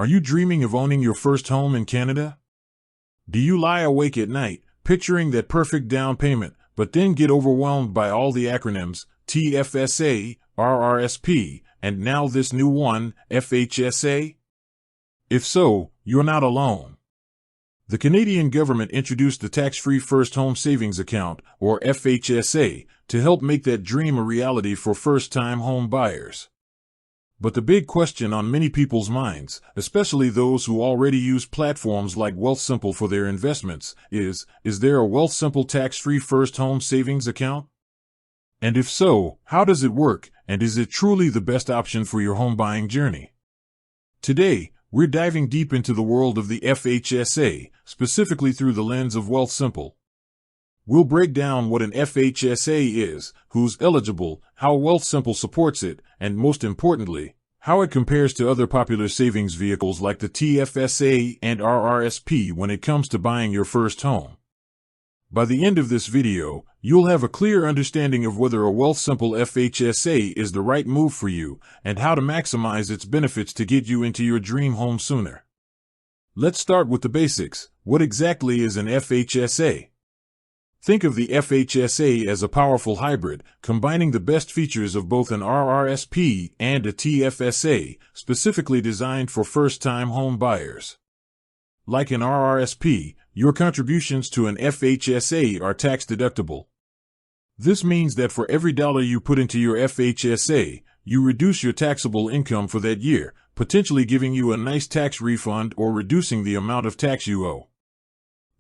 Are you dreaming of owning your first home in Canada? Do you lie awake at night, picturing that perfect down payment, but then get overwhelmed by all the acronyms, TFSA, RRSP, and now this new one, FHSA? If so, you're not alone. The Canadian government introduced the Tax-Free First Home Savings Account, or FHSA, to help make that dream a reality for first-time home buyers. But the big question on many people's minds, especially those who already use platforms like Wealthsimple for their investments, is there a Wealthsimple tax-free first home savings account? And if so, how does it work, and is it truly the best option for your home buying journey? Today, we're diving deep into the world of the FHSA, specifically through the lens of Wealthsimple. We'll break down what an FHSA is, who's eligible, how Wealthsimple supports it, and most importantly, how it compares to other popular savings vehicles like the TFSA and RRSP when it comes to buying your first home. By the end of this video, you'll have a clear understanding of whether a Wealthsimple FHSA is the right move for you and how to maximize its benefits to get you into your dream home sooner. Let's start with the basics. What exactly is an FHSA? Think of the FHSA as a powerful hybrid, combining the best features of both an RRSP and a TFSA, specifically designed for first-time home buyers. Like an RRSP, your contributions to an FHSA are tax-deductible. This means that for every dollar you put into your FHSA, you reduce your taxable income for that year, potentially giving you a nice tax refund or reducing the amount of tax you owe.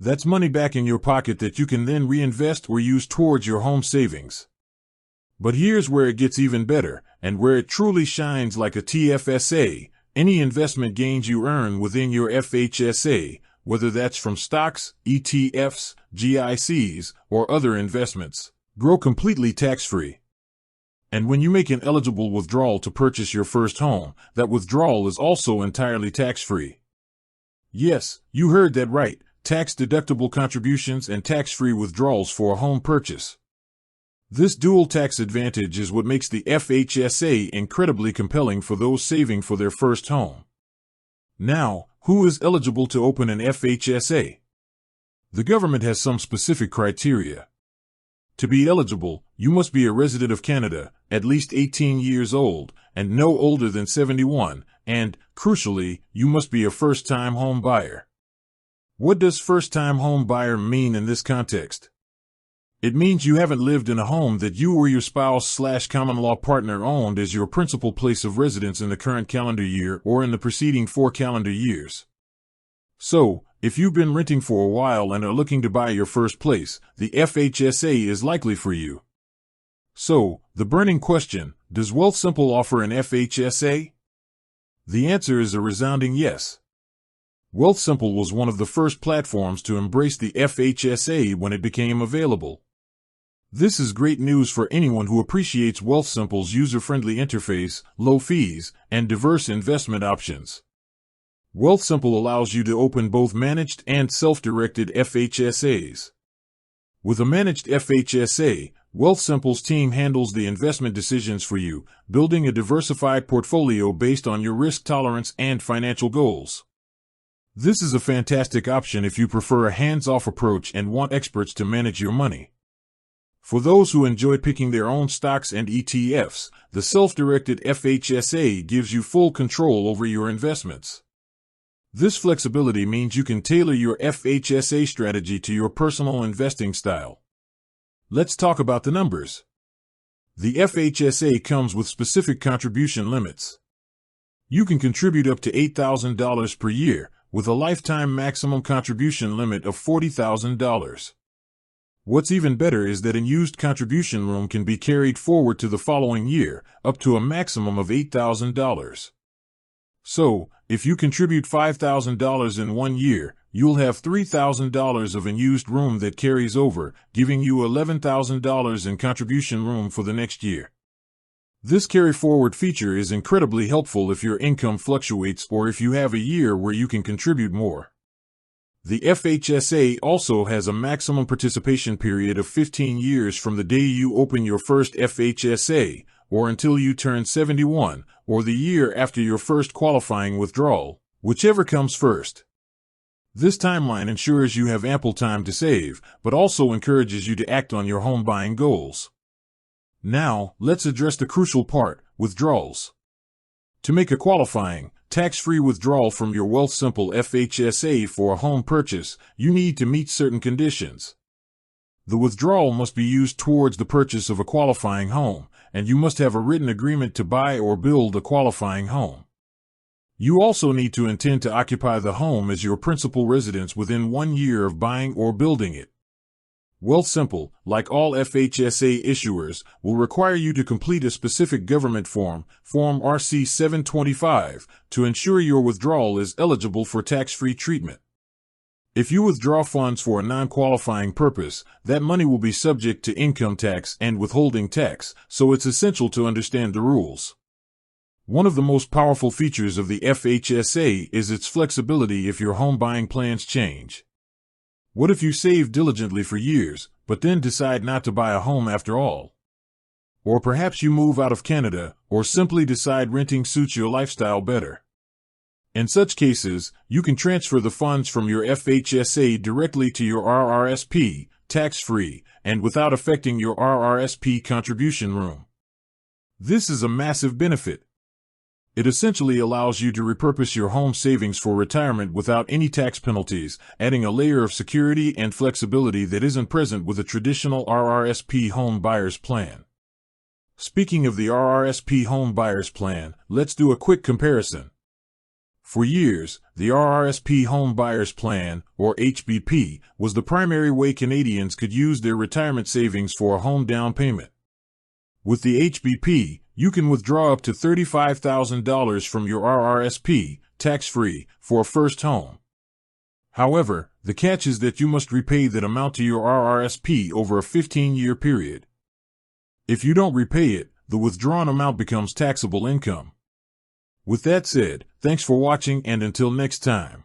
That's money back in your pocket that you can then reinvest or use towards your home savings. But here's where it gets even better, and where it truly shines like a TFSA. Any investment gains you earn within your FHSA, whether that's from stocks, ETFs, GICs, or other investments, grow completely tax-free. And when you make an eligible withdrawal to purchase your first home, that withdrawal is also entirely tax-free. Yes, you heard that right. Tax-deductible contributions and tax-free withdrawals for a home purchase. This dual tax advantage is what makes the FHSA incredibly compelling for those saving for their first home. Now, who is eligible to open an FHSA? The government has some specific criteria. To be eligible, you must be a resident of Canada, at least 18 years old, and no older than 71, and, crucially, you must be a first-time home buyer. What does first-time home buyer mean in this context? It means you haven't lived in a home that you or your spouse/common-law partner owned as your principal place of residence in the current calendar year or in the preceding 4 calendar years. So, if you've been renting for a while and are looking to buy your first place, the FHSA is likely for you. So, the burning question, does Wealthsimple offer an FHSA? The answer is a resounding yes. Wealthsimple was one of the first platforms to embrace the FHSA when it became available. This is great news for anyone who appreciates Wealthsimple's user-friendly interface, low fees, and diverse investment options. Wealthsimple allows you to open both managed and self-directed FHSAs. With a managed FHSA, Wealthsimple's team handles the investment decisions for you, building a diversified portfolio based on your risk tolerance and financial goals. This is a fantastic option if you prefer a hands-off approach and want experts to manage your money. For those who enjoy picking their own stocks and ETFs, the self-directed FHSA gives you full control over your investments. This flexibility means you can tailor your FHSA strategy to your personal investing style. Let's talk about the numbers. The FHSA comes with specific contribution limits. You can contribute up to $8,000 per year, with a lifetime maximum contribution limit of $40,000. What's even better is that unused contribution room can be carried forward to the following year, up to a maximum of $8,000. So, if you contribute $5,000 in 1 year, you'll have $3,000 of unused room that carries over, giving you $11,000 in contribution room for the next year. This carry-forward feature is incredibly helpful if your income fluctuates or if you have a year where you can contribute more. The FHSA also has a maximum participation period of 15 years from the day you open your first FHSA, or until you turn 71, or the year after your first qualifying withdrawal. whichever comes first. This timeline ensures you have ample time to save, but also encourages you to act on your home buying goals. Now, let's address the crucial part, withdrawals. To make a qualifying, tax-free withdrawal from your Wealthsimple FHSA for a home purchase, you need to meet certain conditions. The withdrawal must be used towards the purchase of a qualifying home, and you must have a written agreement to buy or build a qualifying home. You also need to intend to occupy the home as your principal residence within 1 year of buying or building it. Wealthsimple, like all FHSA issuers, will require you to complete a specific government form, Form RC 725, to ensure your withdrawal is eligible for tax-free treatment. If you withdraw funds for a non-qualifying purpose, that money will be subject to income tax and withholding tax, so it's essential to understand the rules. One of the most powerful features of the FHSA is its flexibility if your home buying plans change. What if you save diligently for years, but then decide not to buy a home after all? Or perhaps you move out of Canada, or simply decide renting suits your lifestyle better. In such cases, you can transfer the funds from your FHSA directly to your RRSP, tax-free, and without affecting your RRSP contribution room. This is a massive benefit. It essentially allows you to repurpose your home savings for retirement without any tax penalties, adding a layer of security and flexibility that isn't present with a traditional RRSP home buyer's plan. Speaking of the RRSP home buyer's plan, let's do a quick comparison. For years, the RRSP home buyer's plan, or HBP, was the primary way Canadians could use their retirement savings for a home down payment. With the HBP, you can withdraw up to $35,000 from your RRSP, tax-free, for a first home. However, the catch is that you must repay that amount to your RRSP over a 15-year period. If you don't repay it, the withdrawn amount becomes taxable income. With that said, thanks for watching, and until next time.